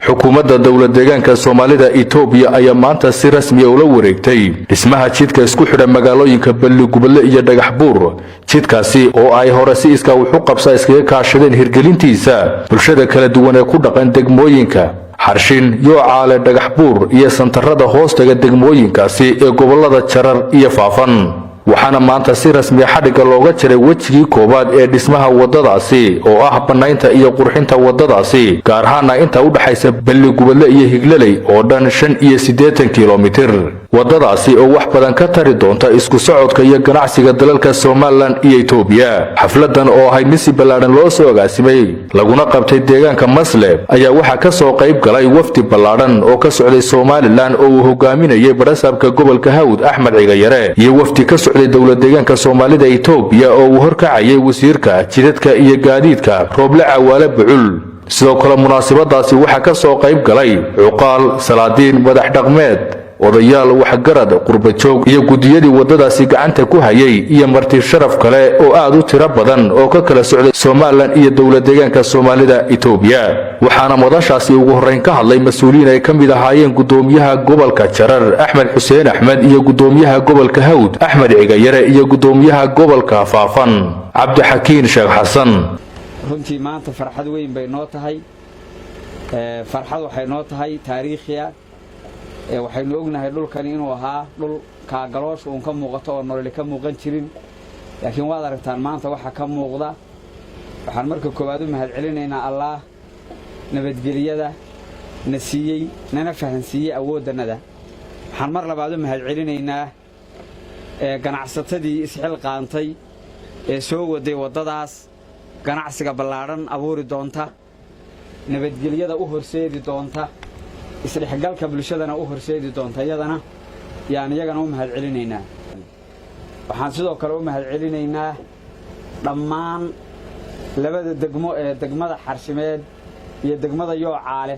xukuumadda dawlad deegaanka Soomaalida Itoobiya ayaa maanta si rasmi ah ula wareegtay dhismaha jidka isku xidha magaalooyinka Balli-Gubadle iyo Dhagaxbuur. Jidkaasi oo ay hore si iska u qabsa iskaga kaashadeen hirgelintiisa bulshada kala duwan ee ku dhaqan degmooyinka Xarshin, Yoocaale, Dhagaxbuur iyo santarada hoostaga degmooyinkaasi ee gobolada Jarar iyo Faafan. waxaana maanta si rasmi ah xadhiga looga jaray wajigii koobaad ee dhismaha wadadaasi oo ah banaynta iyo qurxinta wadadaasi gaar ahaan inta u dhaxaysa Balli-Gubadle iyo Higlaley oo dhan 85 kiiloomitir. wadadaasi oo wax badan ka tari doonta isku socodka iyo ganacsiga dalalka Soomaaliland iyo Itoobiya. xafladan oo ahay misi ballaaran loo soo agaasimay laguna qabtay deegaanka Masle ayaa waxa ka soo qayb galay wafdi ballaaran oo ka socday Soomaaliland oo uu hogaaminayay barasaabka gobolka Hawd Axmed Cigayare iyo wafdi ka dawlad deegaanka Soomaalida Itoobiya oo uu horkacayay wasiirka jidadka iyo gaadiidka Rooble Cawaale Bucul. sidoo kale munaasabadaasi waxa ka soo qayb galay cuqaal, salaadiin, madax dhaqameed, odayaal, waxgarad, qurbajoog iyo gudiyadii wadadaasi gacanta ku hayay iyo marti sharaf kale oo aad u tiro badan oo ka kala socday Soomaaliland iyo dawlad deegaanka Soomaalida Itoobiya. waxaana madashaasi ugu horeyn ka hadlay mas'uuliyiin ay kamid ahaayeen gudoomiyaha gobolka Jarar Axmed Xuseen Axmed iyo gudoomiyaha gobolka Hawd Axmed Cigayare iyo gudoomiyaha gobolka Faafan Cabdixakiin Sheekh Xasan. runtii maanta farxad weyn bay noo tahay farxad waxay noo tahay taariikhiya waxaynu ognahay dhulkan inuu ahaa dhul ka galoosh uu ka muuqato oo nolol ka muuqan jirin laakiin waad aragtaan maanta waxa ka muuqda waxaan marka koowaad u mahad celinaynaa Allah nabadgeliyada nasiiyay nana fahansiiyay awoodannada waxaan mar labaad u mahad celinaynaa ganacsatadii isxil qaantay ee soo waday wadadaas ganacsiga ballaaran abuuri doonta nabadgeliyada u horseedi doonta isdhexgalka bulshadana u horseedi doonta iyagana u mahad celinaynaa. waxaan sidoo kale u mahad celinaynaa dhammaan labada degmo ee degmada Xarshimeed iyo degmada Yoocaale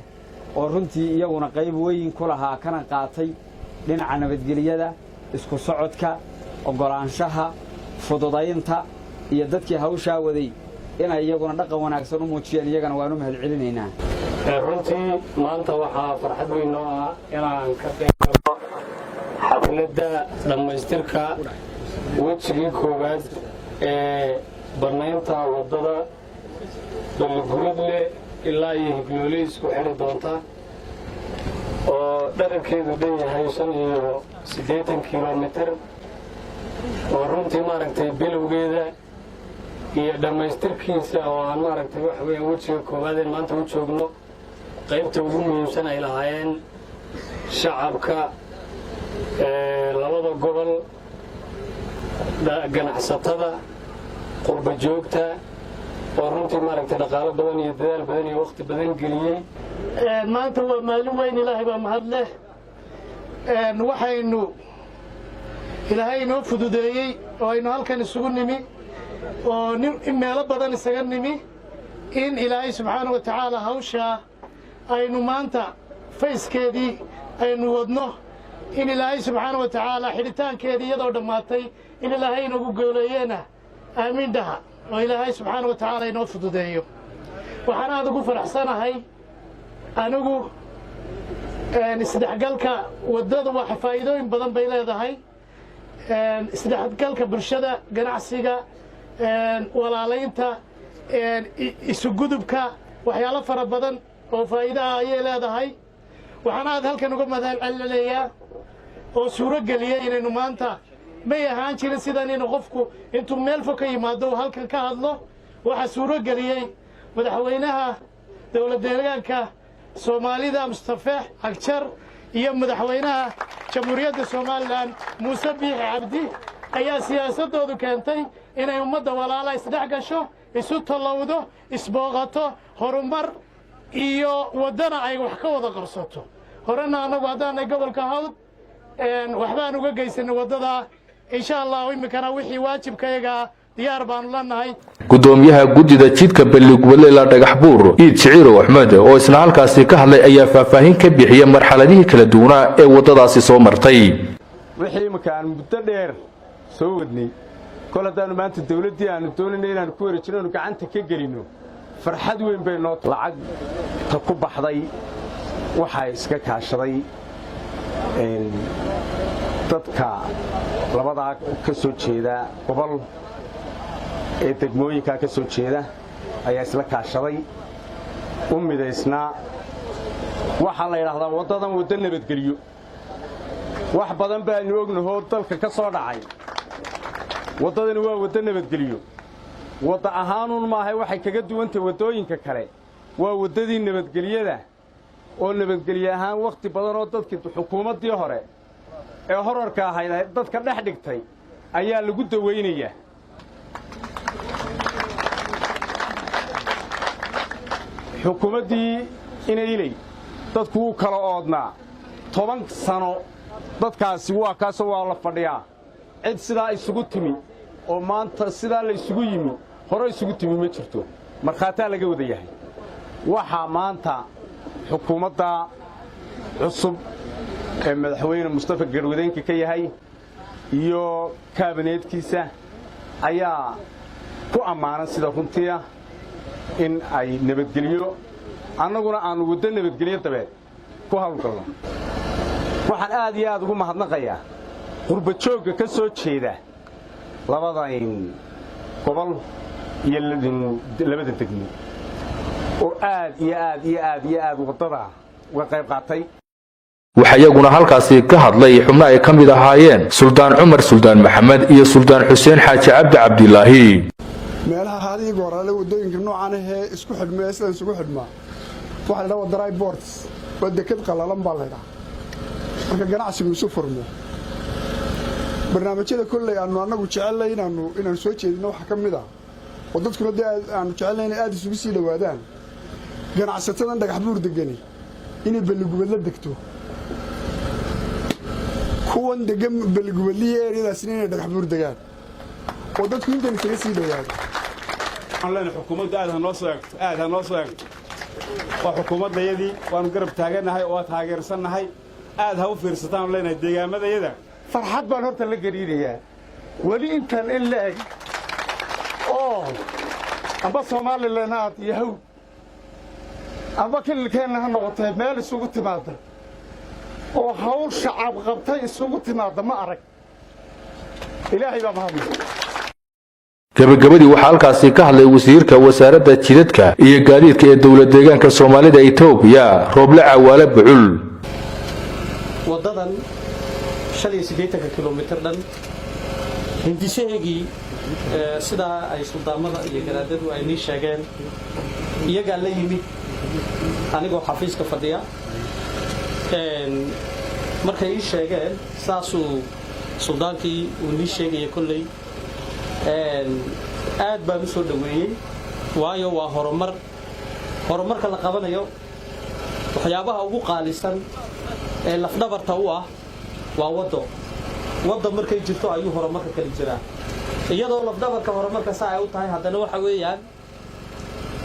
oo runtii iyaguna qayb weyn ku lahaa kana qaatay dhinaca nabadgeliyada isku socodka ogolaanshaha fududaynta iyo dadkii hawsha waday inay iyaguna dhaqan wanaagsan u muujiyeen iyagana waan u mahad celinaynaa. runtii maanta waxaa farxad weyn oo ah inaan ka qeybgalo xafladda dhammaystirka wajigii koowaad ee banaynta wadada Balli-Gubadle ilaa iyo Higlaley isku xidhi doonta oo dhererkeedu dhan yahay 85 kiiloomitir oo runtii maaragtay bilowgeeda iyo dhammaystirkiisa oo aan maaragtay wax weyn wajiga koowaad ee maanta u joogno qaybta ugu muhiimsan ay lahaayeen shacabka labada gobol ganacsatada qurba joogta oo runtii maaragtay dhaqaale badan iyo dadaal badan iyo waqti badan geliyay. maanta waa maalin weyn Ilaahay baa mahad leh waxaynu Ilaahay noo fududeeyay oo aynu halkan isugu nimi oo meelo badan isaga nimi in Ilaahay subxaanahu wa ta'aala hawsha aynu maanta fayskeedii aynu wadno in Ilaahay subxaanahu wa ta'aala xidhitaankeedii iyadoo dhammaatay in Ilaahay nagu gooleeyana aamin dhaha oo Ilaahay subxaanahu wa ta'aala inoo fududeeyo. waxaan aad ugu faraxsanahay anigu isdhexgalka wadada wax faa'iidooyin badan bay leedahay isdhexgalka bulshada ganacsiga walaalaynta isu gudubka waxyaalo fara badan oo faa'iido ay leedahay. waxaan aad halkan uga mahad celinayaa oo suuro galiyay inaynu maanta may ahaan jirin sidan in qofku intuu meel fog ka yimaado halkan ka hadlo. waxa suuro galiyay madaxweynaha dawlad deegaanka Soomaalida Mustafa Cagjar iyo madaxweynaha Jamhuuriyadda Soomaaliland Muuse Biixi Cabdi ayaa siyaasadoodu keentay inay ummadda walaala isdhex gasho isu talowdo isbooqato horumar iyo wadana ay wax ka wada qarsato. horena anagu hadaan gobolka Hawd waxbaan uga geysanay wadada insha Allah imikana wixii waajibkayga diyaar baan leenahay. gudoomiyaha gudida jidka Balli-Gubadle ilaa Dhagaxbuur Iid Siciiro Axmed oo isna halkaasi ka hadlay ayaa faahfaahin ka bixiyay marxaladihii kala duwanaa ee wadadaasi soo martay. wixii makaan muddo dheer soo wadnay kol hadaan maanta dawladii aan doonayna inaan ku wareejino gacanta ka gelino farxad weyn bay noo lacag ta ku baxday waxaa iska kaashaday dadka labadaa ka soo jeeda gobol ee degmooyinkaa ka soo jeeda ayaa isla kaashaday u midaysnaa waxaa la yidhaahdaa waddadan waddo nabadgelyo wax badan baanu ognahoo dalka ka soo dhacay waddadani waa waddo nabadgelyo wadda ahaanuun maahay waxay kaga duwantahay waddooyinka kale waa waddadii nabadgelyada oo nabadgelye ahaan wakhti badan oo dadkii xukuumaddii hore ee horarka ahayd dadka dhex dhigtay ayaa lagu dawaynayaa xukuumaddii inayley dadku wuu kala oodnaa 10 sano dadkaasi waa kaasoo waa la fadhiyaa cid sidaa isugu timi oo maanta sidaa la isugu yimi hore isugu timi ma jirto markhaataa laga wada yahay waxaa maanta xukuumadda cusub ee madaxweyne Mustafa Garwadeenka ka yahay iyo kaabineedkiisa ayaa ku amaanan sida runtii in ay nabadgelyo annaguna aanu waddo nabadgelyo dabeed ku hawlgalno waxaan aad iyo aad ugu mahadnaqayaa qurba joogga ka soo jeeda labada gobol iyo labada degmo oo aad iyo aad waddada uga qayb qaatay waxaa iyaguna halkaasi ka hadlay xubno ay ka mid ahaayeen Suldaan Cumar Suldaan Maxamed iyo Suldaan Xuseen Xaaji Cabdilaahi meelaha haadii goorale wadooyinka noocan ah isku xidhmay isla isugu xidhmaa waxa la dhahaa dry ports wadakad qalalan baa la dhahaa marka ganacsigu isu furmo barnaamijyada kullay aanu jecelahay inaan soo jeedino waxa ka mid ah oo dadkuna aanu jecelahay aad isugu sii dhawaadaan ganacsatadan dhagax buur degani inay balligubad la degto kuwan degan balligubadliye eryadaasina inay dhagax buur degaan oo dadku intan isaga sii dhawaado aan xukuumadda aad ha noo soo eegto waa xukuumaddayadii waanu garab taaganahay oo taageersannahay aad ha u fiirsataan leenahay deegaamadayada farxad baan horta la gariirayaa weli intan in la eg oo amba Soomaaliland aad yahow amba kilkeena ha noqotay meel isugu timaada oo hawl shacab qabtay isugu timaada ma arag ilaahay baa mahadnaq gabagabadii waxaa halkaasi ka hadlay wasiirka wasaaradda jidadka iyo gaadiidka ee dawlad deegaanka Soomaalida Itoobiya Rooble Cawaale Bucul wadadan 85 kilomitir dhan hindiseegii sida ay suldaamada iyo garaadadu ay nii sheegeen iyaga la yimid anigoo xafiiska fadhiya markay ii sheegeen saasuu suldaankii uu nii sheegaya kulley aad baan u soo dhaweeyey waayo waa horumarka la qabanayo waxyaabaha ugu qaalisan ee lafdhabarta u ah waa waddo markay jirto ayuu horumarka kala jiraa iyadoo lafdhabarka horumarka saa ay u tahay haddana waxa weeyaan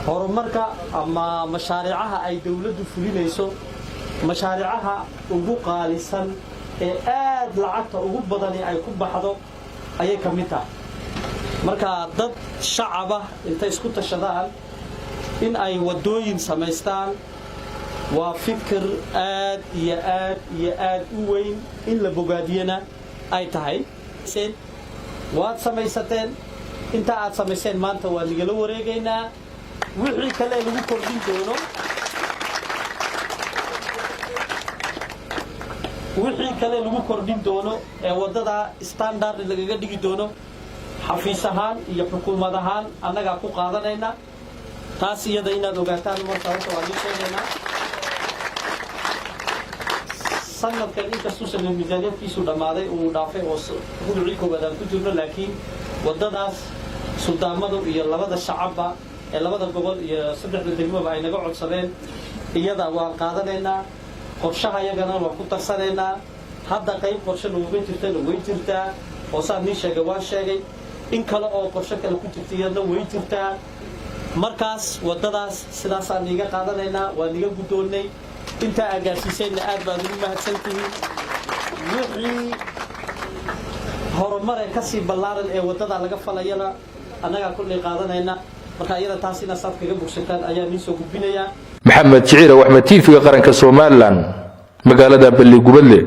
horumarka ama mashaariicaha ay dawladdu fulinayso mashaariicaha ugu qaalisan ee aad lacagta ugu badan ay ku baxdo ayay ka mid tahay marka dad shacab ah intay isku tashadaan in ay wadooyin samaystaan waa fikir aad iyo aad u weyn in la bogaadiyana ay tahay waad samaysateen inta aad samayseen maanta waa nigala wareegaynaa wixii kale lagu kordhin doono ee wadada standard lagaga dhigi doono xafiis ahaan iyo xukuumad ahaan annaga ku qaadanayna taas iyada inaad ogaataan marka waa la sheegaynaa sanadkan inkastoo sanad miisaaniyadkiisu dhammaaday uu dhaafay oo gudcii koowaad aan ku jirno laakiin waddadaas suldaamadu iyo labada shacabba ee labada gobol iyo saddexda degmaba ay naga codsadeen iyada waan qaadanaynaa qorshaha iyagana waan ku tarsanaynaa hadda qayb qorshe nooga jirtana way jirtaa oo saan nii sheegay waan sheegay in kale oo qorshe kale ku jirta iyadna way jirtaa markaas waddadaas sidaasaan niiga qaadanaynaa waan niga guddoonnay intaa agaarsiisayna aad baad ugu mahadsantihiin wixii horumar ee kasii ballaaran ee waddada laga falayana annagaa kullay qaadanayna marka iyada taas inaad saad kaga bogsataan ayaa nii soo gudbinayaa maxamed jiciir oo axmed tiifiga qaranka Soomaaliland magaalada Balli Gubadle.